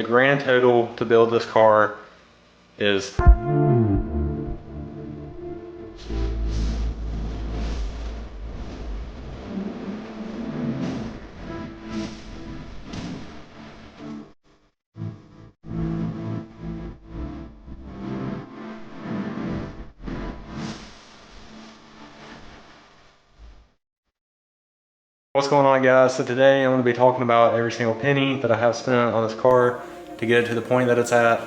The grand total to build this car is What's going on, guys? So today I'm going to be talking about every single penny that I have spent on this car to get it to the point that it's at.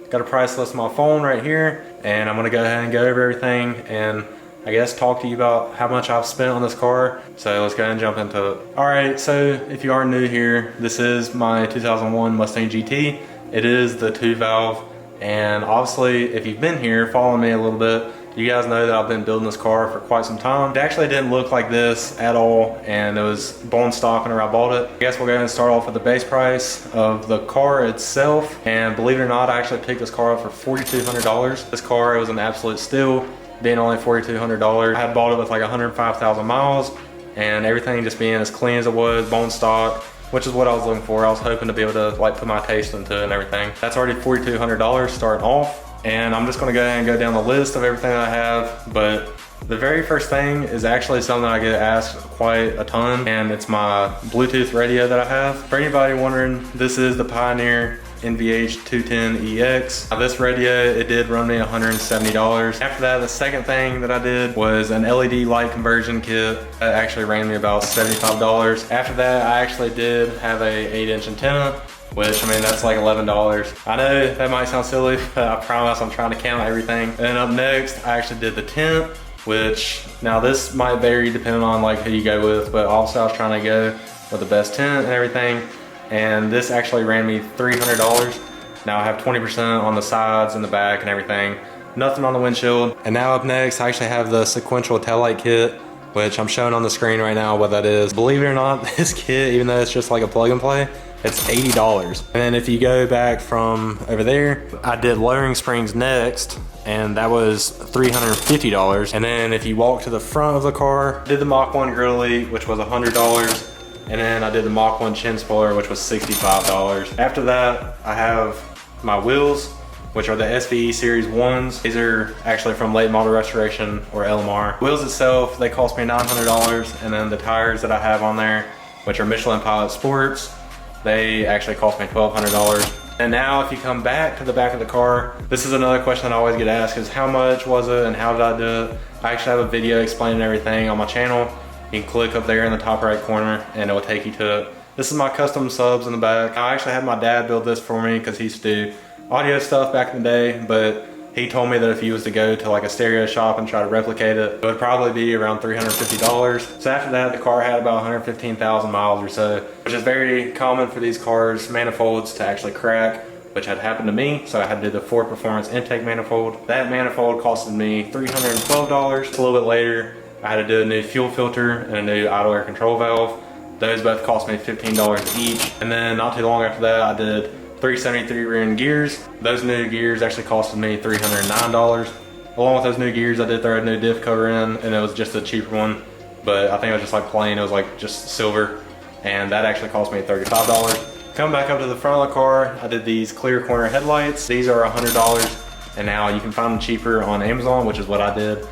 Got a price list on my phone right here, and I'm going to go ahead and go over everything and I guess talk to you about how much I've spent on this car. So let's go ahead and jump into it. Alright, so if you are new here, this is my 2001 Mustang GT. It is the 2-valve, and obviously if you've been here following me a little bit, you guys know that I've been building this car for quite some time. It actually didn't look like this at all, and it was bone stock whenever I bought it. I guess we'll go ahead and start off with the base price of the car itself. And believe it or not, I actually picked this car up for $4,200. This car, it was an absolute steal, being only $4,200. I had bought it with like 105,000 miles, and everything just being as clean as it was, bone stock, which is what I was looking for. I was hoping to be able to like put my taste into it and everything. That's already $4,200 starting off. And I'm just gonna go ahead and go down the list of everything that I have. But the very first thing is actually something that I get asked quite a ton, and it's my Bluetooth radio that I have. For anybody wondering, this is the Pioneer NVH210EX. Now this radio, it did run me $170. After that, the second thing that I did was an LED light conversion kit. That actually ran me about $75. After that, I actually did have a 8-inch antenna, which, I mean, that's like $11. I know that might sound silly, but I promise I'm trying to count everything. And then up next, I actually did the tent, which now this might vary depending on like who you go with, but also I was trying to go with the best tent and everything. And this actually ran me $300. Now I have 20% on the sides and the back and everything. Nothing on the windshield. And now up next, I actually have the sequential taillight kit, which I'm showing on the screen right now what that is. Believe it or not, this kit, even though it's just like a plug and play, it's $80. And then if you go back from over there, I did lowering springs next, and that was $350. And then if you walk to the front of the car, I did the Mach 1 Grill Elite, which was $100. And then I did the Mach 1 chin spoiler, which was $65. After that, I have my wheels, which are the SVE Series 1s. These are actually from Late Model Restoration, or LMR. Wheels itself, they cost me $900. And then the tires that I have on there, which are Michelin Pilot Sports, they actually cost me $1,200. And now if you come back to the back of the car, this is another question that I always get asked, is how much was it and how did I do it? I actually have a video explaining everything on my channel. You can click up there in the top right corner and it will take you to it. This is my custom subs in the back. I actually had my dad build this for me because he used to do audio stuff back in the day, but he told me that if he was to go to like a stereo shop and try to replicate it, it would probably be around $350. So after that, the car had about 115,000 miles or so, which is very common for these cars, manifolds to actually crack, which had happened to me. So I had to do the Ford Performance intake manifold. That manifold costed me $312. A little bit later, I had to do a new fuel filter and a new idle air control valve. Those both cost me $15 each. And then not too long after that, I did 373 rear end gears. Those new gears actually costed me $309. Along with those new gears, I did throw a new diff cover in, and it was just a cheaper one, but I think it was just like plain, it was like just silver, and that actually cost me $35. Coming back up to the front of the car, I did these clear corner headlights. These are $100, and now you can find them cheaper on Amazon, which is what I did.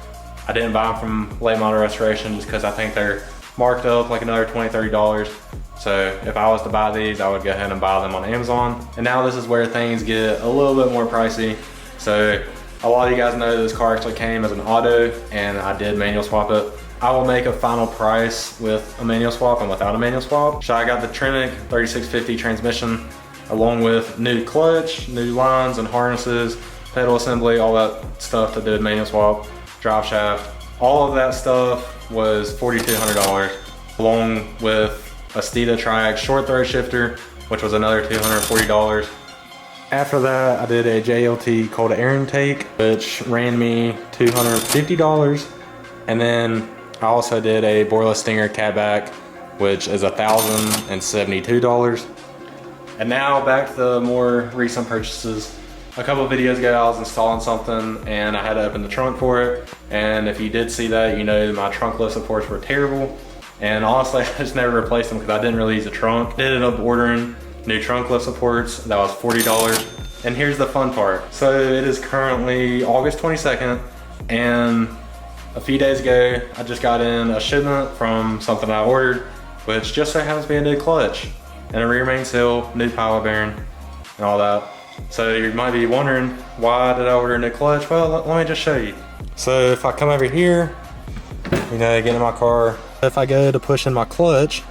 I didn't buy them from Late Model Restoration just because I think they're marked up like another $20, $30. So if I was to buy these, I would go ahead and buy them on Amazon. And now this is where things get a little bit more pricey. So a lot of you guys know this car actually came as an auto, and I did manual swap it. I will make a final price with a manual swap and without a manual swap. So I got the Trinic 3650 transmission, along with new clutch, new lines and harnesses, pedal assembly, all that stuff to do with manual swap, drive shaft. All of that stuff was $4,200, along with a Steeda Triax short throw shifter, which was another $240. After that, I did a JLT cold air intake, which ran me $250. And then I also did a Borla Stinger catback, which is $1,072. And now back to the more recent purchases. A couple of videos ago, I was installing something and I had to open the trunk for it. And if you did see that, you know that my trunk lift supports were terrible. And honestly, I just never replaced them because I didn't really use the trunk. I did end up ordering new trunk lift supports, that was $40. And here's the fun part. So it is currently August 22nd, and a few days ago, I just got in a shipment from something I ordered, which just so happens to be a new clutch and a rear main seal, new pilot bearing, and all that. So you might be wondering, why did I order a new clutch? Well, let me just show you. So if I come over here, you know, get in my car, if I go to push in my clutch,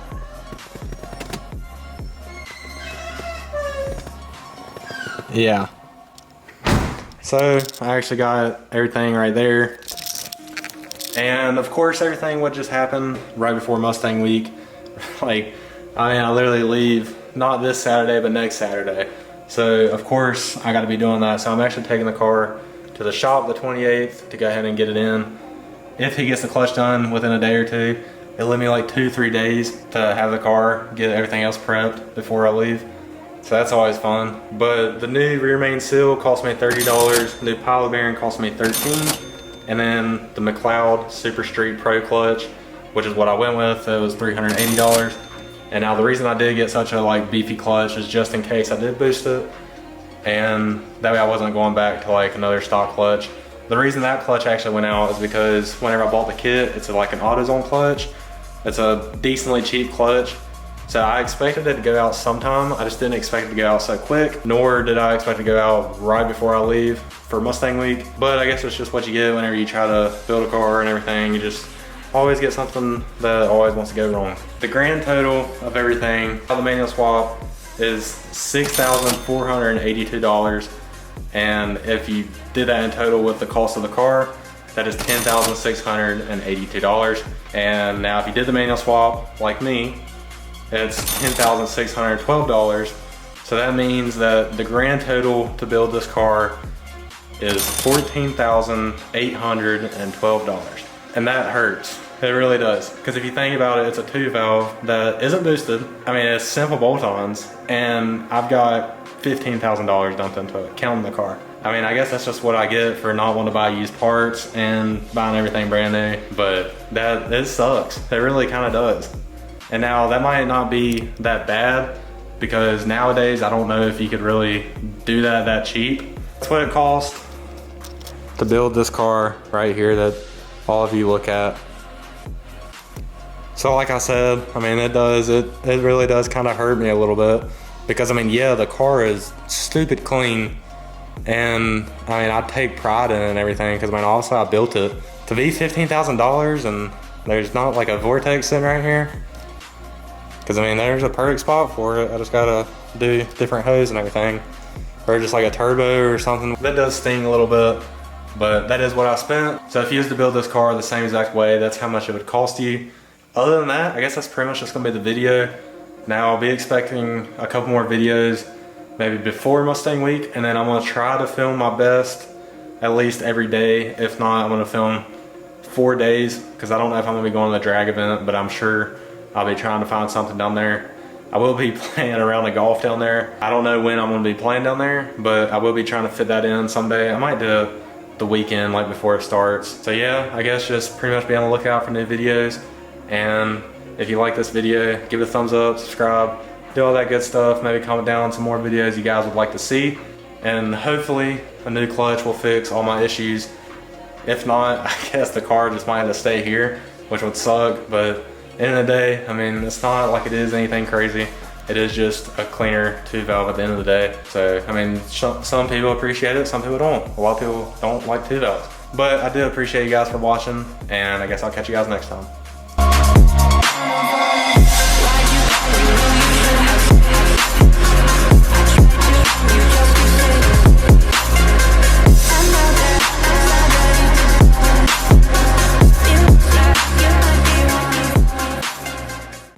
yeah. So I actually got everything right there. And of course, everything would just happen right before Mustang week. Like, I mean, I literally leave not this Saturday, but next Saturday. So of course I gotta be doing that. So I'm actually taking the car to the shop the 28th to go ahead and get it in. If he gets the clutch done within a day or two, it'll let me like 2-3 days to have the car, get everything else prepped before I leave. So that's always fun. But the new rear main seal cost me $30. New pilot bearing cost me $13. And then the McLeod Super Street Pro clutch, which is what I went with, it was $380. And now the reason I did get such a like beefy clutch is just in case I did boost it, and that way I wasn't going back to like another stock clutch. The reason that clutch actually went out is because whenever I bought the kit, it's like an AutoZone clutch. It's a decently cheap clutch. So I expected it to go out sometime. I just didn't expect it to go out so quick, nor did I expect it to go out right before I leave for Mustang week. But I guess it's just what you get whenever you try to build a car and everything. You just always get something that always wants to go wrong. The grand total of everything, the manual swap, is $6,482. And if you did that in total with the cost of the car, that is $10,682. And now if you did the manual swap like me, it's $10,612. So that means that the grand total to build this car is $14,812. And that hurts. It really does. Because if you think about it, it's a 2-valve that isn't boosted. I mean, it's simple bolt-ons, and I've got $15,000 dumped into it, counting the car. I mean, I guess that's just what I get for not wanting to buy used parts and buying everything brand new, but it sucks. It really kind of does. And now that might not be that bad, because nowadays I don't know if you could really do that cheap. That's what it costs to build this car right here that all of you look at. So like I said, I mean, it really does kind of hurt me a little bit, because I mean, yeah, the car is stupid clean, and I mean, I take pride in it and everything, because I mean, also I built it. To be $15,000 and there's not like a Vortex sitting right here, because I mean, there's a perfect spot for it. I just gotta do different hose and everything, or just like a turbo or something. That does sting a little bit, but that is what I spent. So if you was to build this car the same exact way, that's how much it would cost you. Other than that, I guess that's pretty much just gonna be the video. Now I'll be expecting a couple more videos, maybe before Mustang week, and then I'm gonna try to film my best at least every day. If not, I'm gonna film 4 days, because I don't know if I'm gonna be going to the drag event, but I'm sure I'll be trying to find something down there. I will be playing around the golf down there. I don't know when I'm gonna be playing down there, but I will be trying to fit that in someday. I might do it the weekend, like before it starts. So yeah, I guess just pretty much be on the lookout for new videos. And if you like this video, give it a thumbs up, subscribe, do all that good stuff. Maybe comment down some more videos you guys would like to see. And hopefully a new clutch will fix all my issues. If not, I guess the car just might have to stay here, which would suck. But at the end of the day, I mean, it's not like it is anything crazy. It is just a cleaner 2-valve at the end of the day. So, I mean, some people appreciate it, some people don't. A lot of people don't like 2-valves. But I do appreciate you guys for watching, and I guess I'll catch you guys next time.